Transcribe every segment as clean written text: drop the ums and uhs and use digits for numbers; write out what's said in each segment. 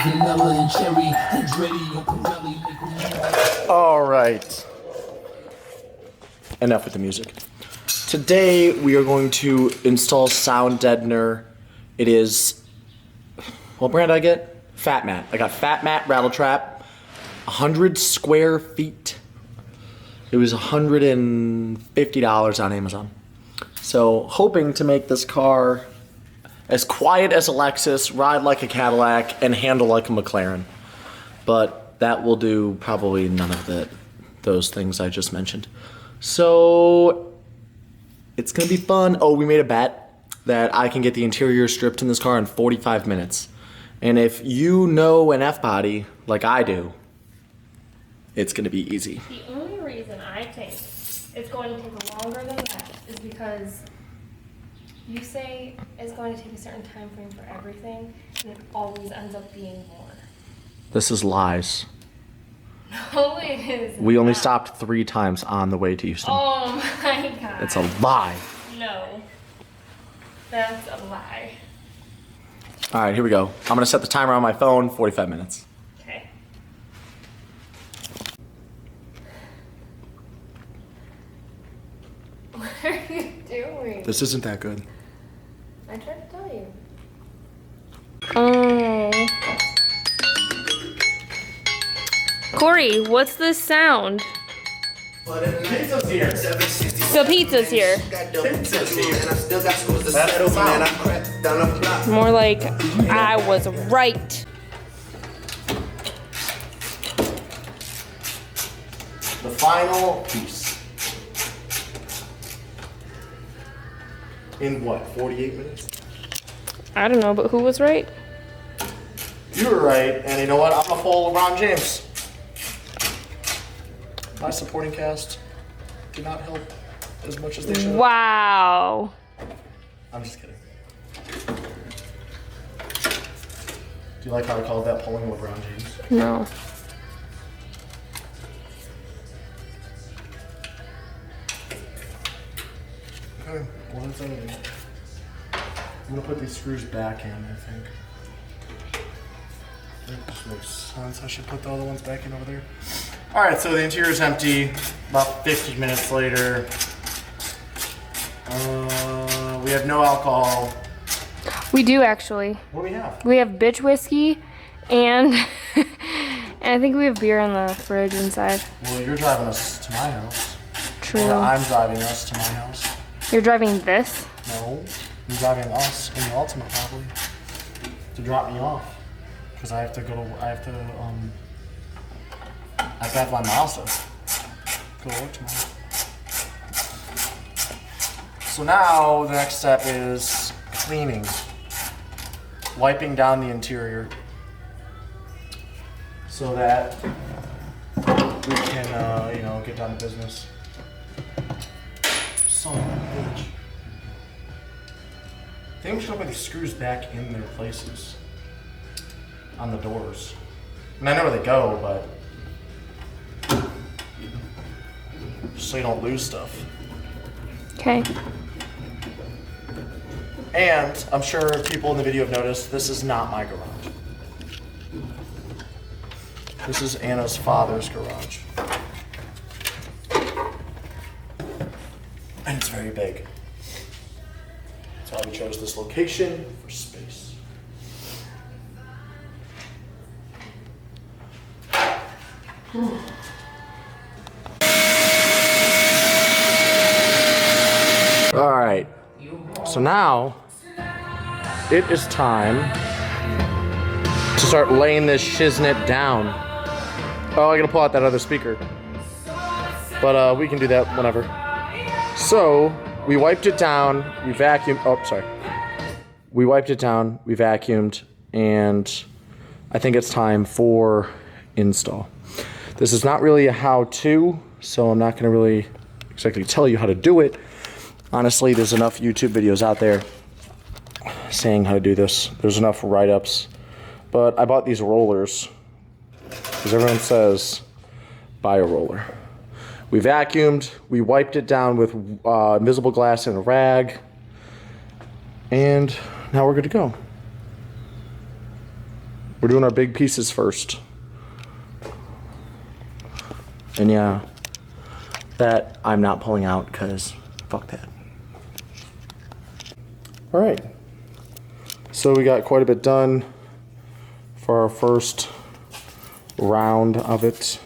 vanilla and cherry, Andretti and Pirelli make me. All right. Enough with the music. Today we are going to install sound deadener. It is, what brand did I get? FatMat. I got FatMat Rattle Trap, 100 square feet. It was $150 on Amazon. So hoping to make this car as quiet as a Lexus, ride like a Cadillac, and handle like a McLaren. But that will do probably none of those things I just mentioned. So it's gonna be fun. Oh, we made a bet that I can get the interior stripped in this car in 45 minutes. And if you know an F-body like I do, it's gonna be easy. The only reason I think it's going to take longer than that is because you say it's going to take a certain time frame for everything, and it always ends up being more. This is lies. No, it is We only not. stopped 3 times on the way to Houston. Oh my god. It's a lie. No. That's a lie. All right, here we go. I'm gonna set the timer on my phone, 45 minutes. Okay. What are you doing? This isn't that good. I tried to tell you. Oh. Corey, what's this sound? Pizza's here. The pizza's here. More like I was right. The final piece. In what, 48 minutes? I don't know, but who was right? You were right, and you know what? I'm gonna follow LeBron James. My supporting cast did not help as much as they should have. Wow. I'm just kidding. Do you like how I called that pulling LeBron James? No. Okay, well that's everything. I'm gonna put these screws back in, I think. That just makes sense. I should put the other ones back in over there. Alright, so the interior is empty. About 50 minutes later. We have no alcohol. We do actually. What do we have? We have bitch whiskey and and I think we have beer in the fridge inside. Well, you're driving us to my house. True. Or I'm driving us to my house. You're driving this? No, you're driving us in the Ultima probably to drop me off because I have to go. I have to have my Mazda. Go to work tomorrow. So now the next step is cleaning, wiping down the interior, so that we can, get down to business. Son of a bitch. I think we should put these screws back in their places on the doors. And I know where they go, but just so you don't lose stuff. Okay. And I'm sure people in the video have noticed this is not my garage. This is Anna's father's garage. And it's very big. That's why we chose this location for space. All right. So now it is time to start laying this shiznit down. Oh, I gotta pull out that other speaker. But we can do that whenever. So we wiped it down, we vacuumed. Oh, sorry. We wiped it down, we vacuumed, and I think it's time for install. This is not really a how-to, so I'm not gonna really exactly tell you how to do it. Honestly, there's enough YouTube videos out there saying how to do this. There's enough write-ups. But I bought these rollers because everyone says buy a roller. We vacuumed, we wiped it down with invisible glass and a rag, and now we're good to go. We're doing our big pieces first. And yeah, that I'm not pulling out because fuck that. All right. So we got quite a bit done for our first round of it.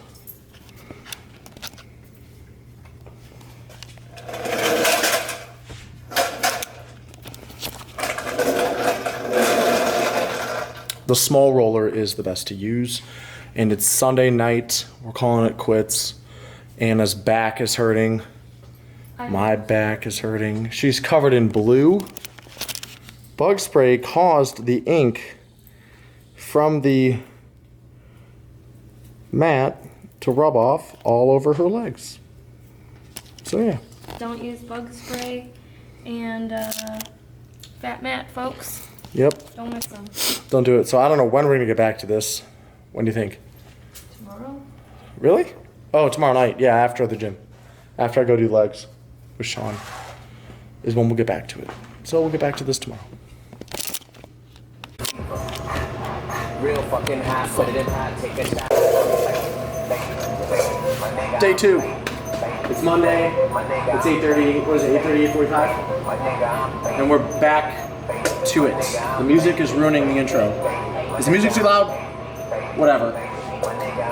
The small roller is the best to use, and it's Sunday night. We're calling it quits. Anna's back is hurting. My back is hurting. She's covered in blue. Bug spray caused the ink from the mat to rub off all over her legs. So yeah. Don't use bug spray and FatMat, folks. Yep. Don't mix them. Don't do it. So I don't know when we're gonna get back to this. When do you think? Tomorrow? Really? Oh, tomorrow night. Yeah, after the gym. After I go do legs with Sean is when we'll get back to it. So we'll get back to this tomorrow. Real fucking ass, but it didn't have take a shot. Day 2. It's Monday. It's 8:30. What is it? 8:30, 8:45? And we're back to it. The music is ruining the intro. Is the music too loud? Whatever.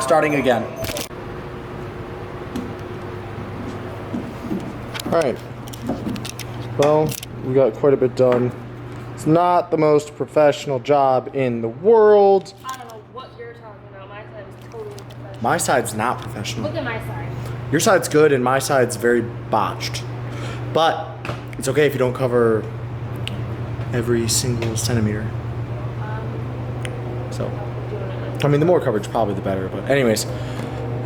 Starting again. Alright. Well, we got quite a bit done. It's not the most professional job in the world. I don't know what you're talking about. My side is totally professional. My side's not professional. Look at my side. Your side's good and my side's very botched. But it's okay if you don't cover every single centimeter. So, I mean, the more coverage, probably the better. But anyways,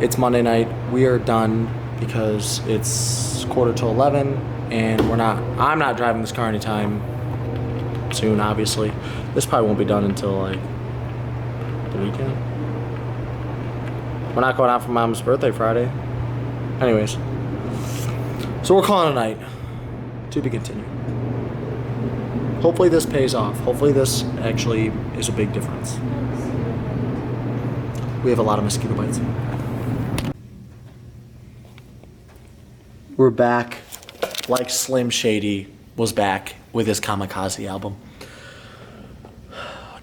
it's Monday night. We are done because it's 11:15, and I'm not driving this car anytime soon, obviously. This probably won't be done until like the weekend. We're not going out for Mom's birthday Friday. Anyways, so we're calling it a night. To be continued. Hopefully this pays off. Hopefully this actually is a big difference. We have a lot of mosquito bites. We're back, like Slim Shady was back with his Kamikaze album.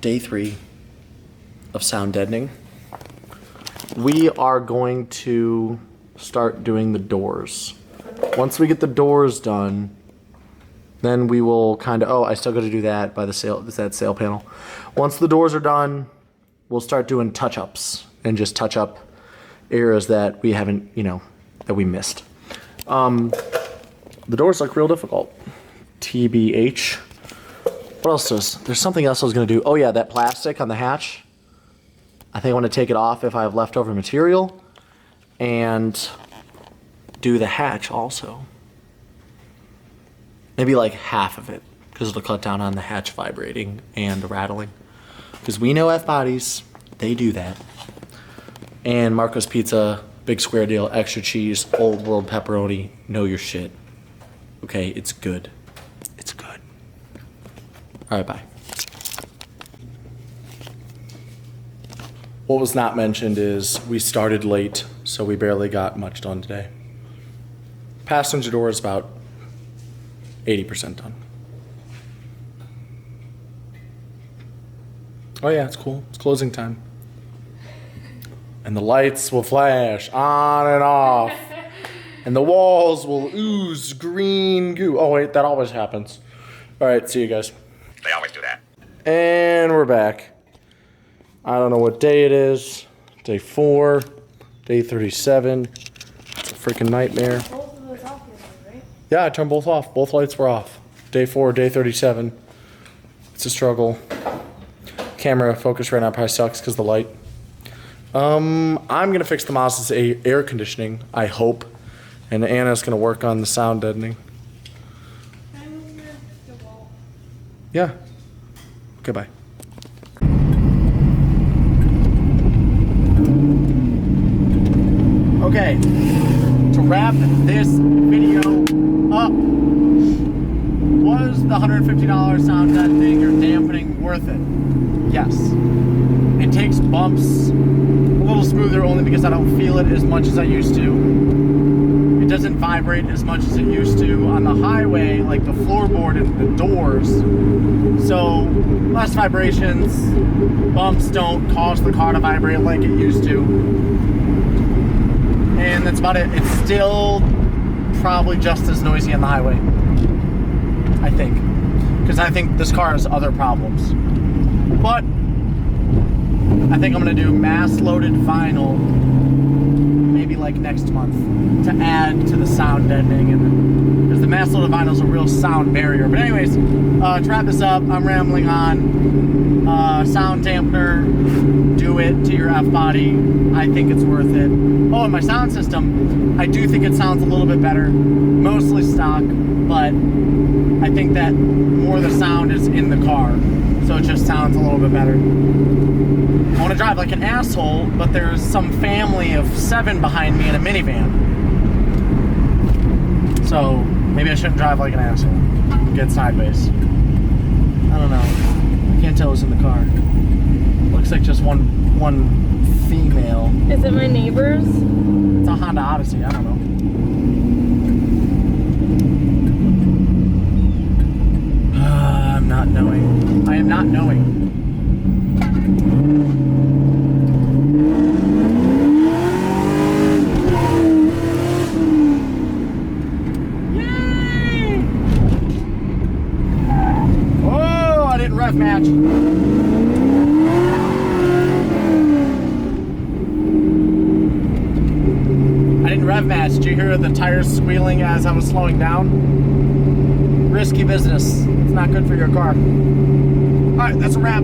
Day 3 of sound deadening. We are going to start doing the doors. Once we get the doors done, then we will kind of, I still got to do that by that sail panel. Once the doors are done, we'll start doing touch-ups and just touch up areas that we haven't, that we missed. The doors look real difficult. TBH. What else there's something else I was going to do. Oh yeah, that plastic on the hatch. I think I want to take it off if I have leftover material and do the hatch also. Maybe like half of it, because it'll cut down on the hatch vibrating and the rattling. Because we know F-bodies, they do that. And Marco's Pizza, big square deal, extra cheese, old world pepperoni, know your shit. Okay, it's good. It's good. All right, bye. What was not mentioned is we started late, so we barely got much done today. Passenger door is about 80% done. Oh yeah, it's cool. It's closing time. And the lights will flash on and off. And the walls will ooze green goo. Oh wait, that always happens. All right, see you guys. They always do that. And we're back. I don't know what day it is. Day 4, day 37. It's a freaking nightmare. Both of those off here, right? Yeah, I turned both off. Both lights were off. Day 4, day 37. It's a struggle. Camera focus right now probably sucks because of the light. I'm gonna fix the Mazda's air conditioning, I hope. And Anna's gonna work on the sound deadening. Yeah. Okay, bye. Okay, to wrap this video up, was the $150 sound deadening or dampening worth it? Yes. It takes bumps a little smoother only because I don't feel it as much as I used to. It doesn't vibrate as much as it used to on the highway, like the floorboard and the doors. So less vibrations, bumps don't cause the car to vibrate like it used to. And that's about it. It's still probably just as noisy on the highway, I think. Because I think this car has other problems. But I think I'm gonna do mass loaded vinyl maybe like next month to add to the sound deadening, and because the mass loaded vinyl is a real sound barrier. But anyways, to wrap this up, I'm rambling on. Sound dampener, do it to your F-body. I think it's worth it. Oh, and my sound system, I do think it sounds a little bit better, mostly stock, but I think that more of the sound is in the car, so it just sounds a little bit better. I want to drive like an asshole, but there's some family of 7 behind me in a minivan. So maybe I shouldn't drive like an asshole. Get sideways. I don't know. I can't tell who's in the car. Looks like just one female. Is it my neighbors? It's a Honda Odyssey. I don't know. I'm not knowing. I am not knowing. Yay! Oh, I didn't rev match. I didn't rev match. Did you hear the tires squealing as I was slowing down? Risky business. It's not good for your car. Alright, that's a wrap.